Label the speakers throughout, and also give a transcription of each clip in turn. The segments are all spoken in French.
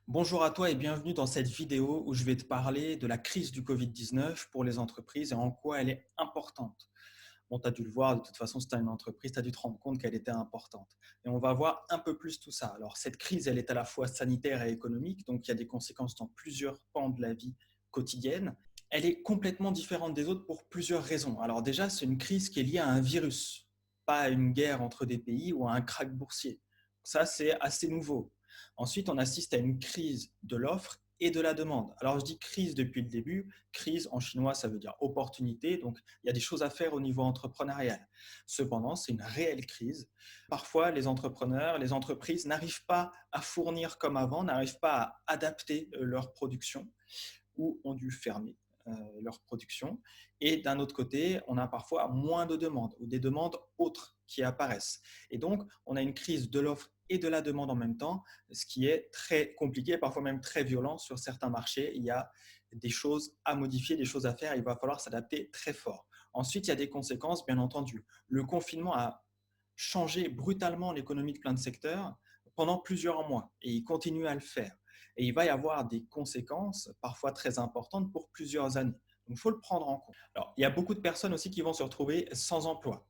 Speaker 1: Bonjour à toi et bienvenue dans cette vidéo où je vais te parler de la crise du Covid-19 pour les entreprises et en quoi elle est importante. Bon, tu as dû le voir, de toute façon, si tu as une entreprise, tu as dû te rendre compte qu'elle était importante. Et on va voir un peu plus tout ça. Alors, cette crise, elle est à la fois sanitaire et économique, donc il y a des conséquences dans plusieurs pans de la vie quotidienne. Elle est complètement différente des autres pour plusieurs raisons. Alors déjà, c'est une crise qui est liée à un virus, pas à une guerre entre des pays ou à un krach boursier. Ça, c'est assez nouveau. Ensuite, on assiste à une crise de l'offre et de la demande. Alors, je dis crise depuis le début. Crise, en chinois, ça veut dire opportunité. Donc, il y a des choses à faire au niveau entrepreneurial. Cependant, c'est une réelle crise. Parfois, les entrepreneurs, les entreprises n'arrivent pas à fournir comme avant, n'arrivent pas à adapter leur production ou ont dû fermer leur production. Et d'un autre côté, on a parfois moins de demandes ou des demandes autres qui apparaissent. Et donc, on a une crise de l'offre et de la demande en même temps, ce qui est très compliqué, parfois même très violent sur certains marchés. Il y a des choses à modifier, des choses à faire, il va falloir s'adapter très fort. Ensuite, il y a des conséquences, bien entendu. Le confinement a changé brutalement l'économie de plein de secteurs pendant plusieurs mois et il continue à le faire. Et il va y avoir des conséquences parfois très importantes pour plusieurs années. Donc, il faut le prendre en compte. Alors, il y a beaucoup de personnes aussi qui vont se retrouver sans emploi.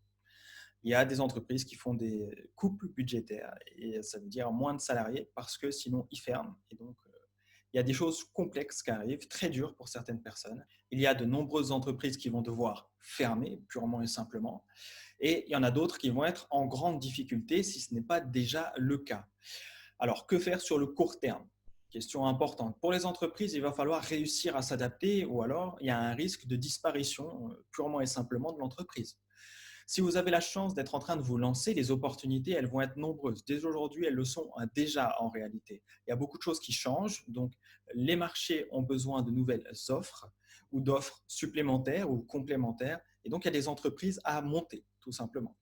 Speaker 1: Il y a des entreprises qui font des coupes budgétaires et ça veut dire moins de salariés parce que sinon ils ferment. Et donc, il y a des choses complexes qui arrivent, très dures pour certaines personnes. Il y a de nombreuses entreprises qui vont devoir fermer purement et simplement. Et il y en a d'autres qui vont être en grande difficulté si ce n'est pas déjà le cas. Alors, que faire sur le court terme? Question importante. Pour les entreprises, il va falloir réussir à s'adapter ou alors il y a un risque de disparition purement et simplement de l'entreprise. Si vous avez la chance d'être en train de vous lancer, les opportunités, elles vont être nombreuses. Dès aujourd'hui, elles le sont déjà en réalité. Il y a beaucoup de choses qui changent. Donc, les marchés ont besoin de nouvelles offres ou d'offres supplémentaires ou complémentaires. Et donc, il y a des entreprises à monter, tout simplement.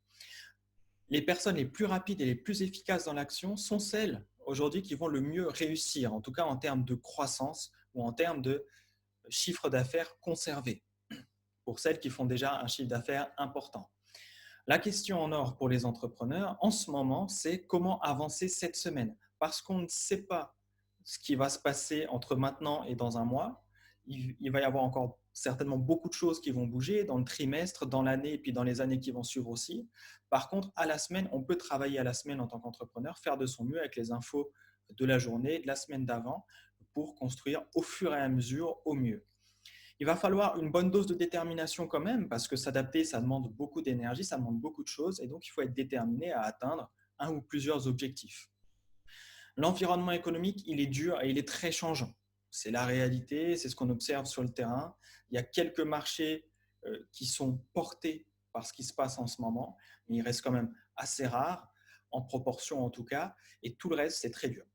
Speaker 1: Les personnes les plus rapides et les plus efficaces dans l'action sont celles aujourd'hui qui vont le mieux réussir, en tout cas en termes de croissance ou en termes de chiffre d'affaires conservé, pour celles qui font déjà un chiffre d'affaires important. La question en or pour les entrepreneurs en ce moment, c'est comment avancer cette semaine. Parce qu'on ne sait pas ce qui va se passer entre maintenant et dans un mois. Il va y avoir encore certainement beaucoup de choses qui vont bouger dans le trimestre, dans l'année et puis dans les années qui vont suivre aussi. Par contre, à la semaine, on peut travailler à la semaine en tant qu'entrepreneur, faire de son mieux avec les infos de la journée, de la semaine d'avant, pour construire au fur et à mesure au mieux. Il va falloir une bonne dose de détermination quand même, parce que s'adapter, ça demande beaucoup d'énergie, ça demande beaucoup de choses, et donc il faut être déterminé à atteindre un ou plusieurs objectifs. L'environnement économique, il est dur et il est très changeant. C'est la réalité, c'est ce qu'on observe sur le terrain. Il y a quelques marchés qui sont portés par ce qui se passe en ce moment, mais il reste quand même assez rare, en proportion en tout cas, et tout le reste, c'est très dur.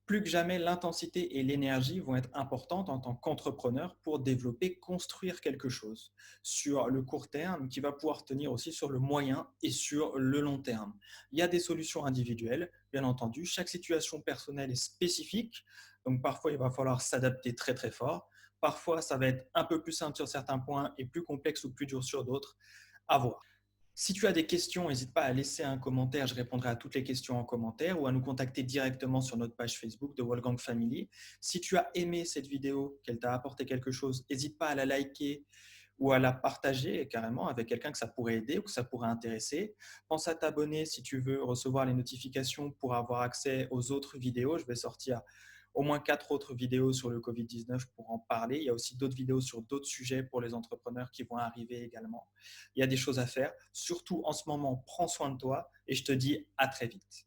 Speaker 1: Plus que jamais, l'intensité et l'énergie vont être importantes en tant qu'entrepreneur pour développer, construire quelque chose sur le court terme qui va pouvoir tenir aussi sur le moyen et sur le long terme. Il y a des solutions individuelles, bien entendu. Chaque situation personnelle est spécifique, donc parfois il va falloir s'adapter très très fort. Parfois, ça va être un peu plus simple sur certains points et plus complexe ou plus dur sur d'autres. À voir. Si tu as des questions, n'hésite pas à laisser un commentaire, je répondrai à toutes les questions en commentaire ou à nous contacter directement sur notre page Facebook de Wolfgang Family. Si tu as aimé cette vidéo, qu'elle t'a apporté quelque chose, n'hésite pas à la liker ou à la partager carrément avec quelqu'un que ça pourrait aider ou que ça pourrait intéresser. Pense à t'abonner si tu veux recevoir les notifications pour avoir accès aux autres vidéos. Je vais sortir au moins 4 autres vidéos sur le Covid-19 pour en parler. Il y a aussi d'autres vidéos sur d'autres sujets pour les entrepreneurs qui vont arriver également. Il y a des choses à faire. Surtout en ce moment, prends soin de toi et je te dis à très vite.